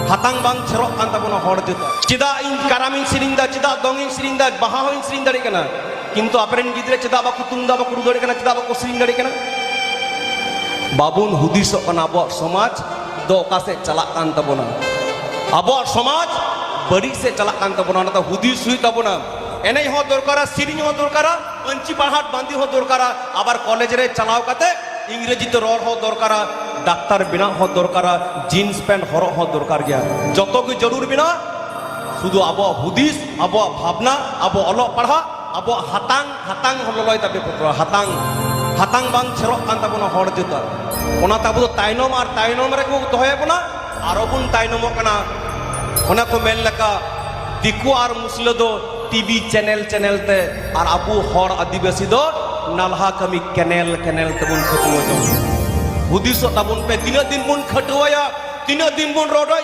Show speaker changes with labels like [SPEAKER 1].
[SPEAKER 1] hatang bang cerok kan tabuna hor juta cida in karamin sirinda cida dongin sirinda bahahoin sirinda dari kana kintu apren gidre cida baku tunda baku rudore kana cida baku sirinda dari kana babun hudisok kana abo samaj do kase chalak kan tabuna abo samaj bari se chalak kan tabuna na hudis hui tabuna enei ho dorkara siring ho dorkara panchi pahat bandi ho dorkara abar college re chalao kate ইংরেজিতে রড় হওয়া দরকার doctor বিনা হওয়া দরকার jeans pant হরক হওয়া দরকার গিয়া যত কি জরুর বিনা শুধু আবো হুদিস আবো ভাবনা আবো অলক পাড়া আবো হাতাং হাতাং হললয় তাবে পুত্র হাতাং হাতাং বাং ছেরক কান তাবনা হড় জুতা ওনা তাবু তাইনম আর তাইনম রে কো দহয় বনা আর বুন তাইনম কানা ওনা কো মেল লেকা দিকু আর মুসলে দো টিভি চ্যানেল চ্যানেলতে আর আবু হড় আদিবাসী দো nalha kami kenel tabun khatuwa hudis tabun pe tina din bun khatuwa ya tina din bun rodoi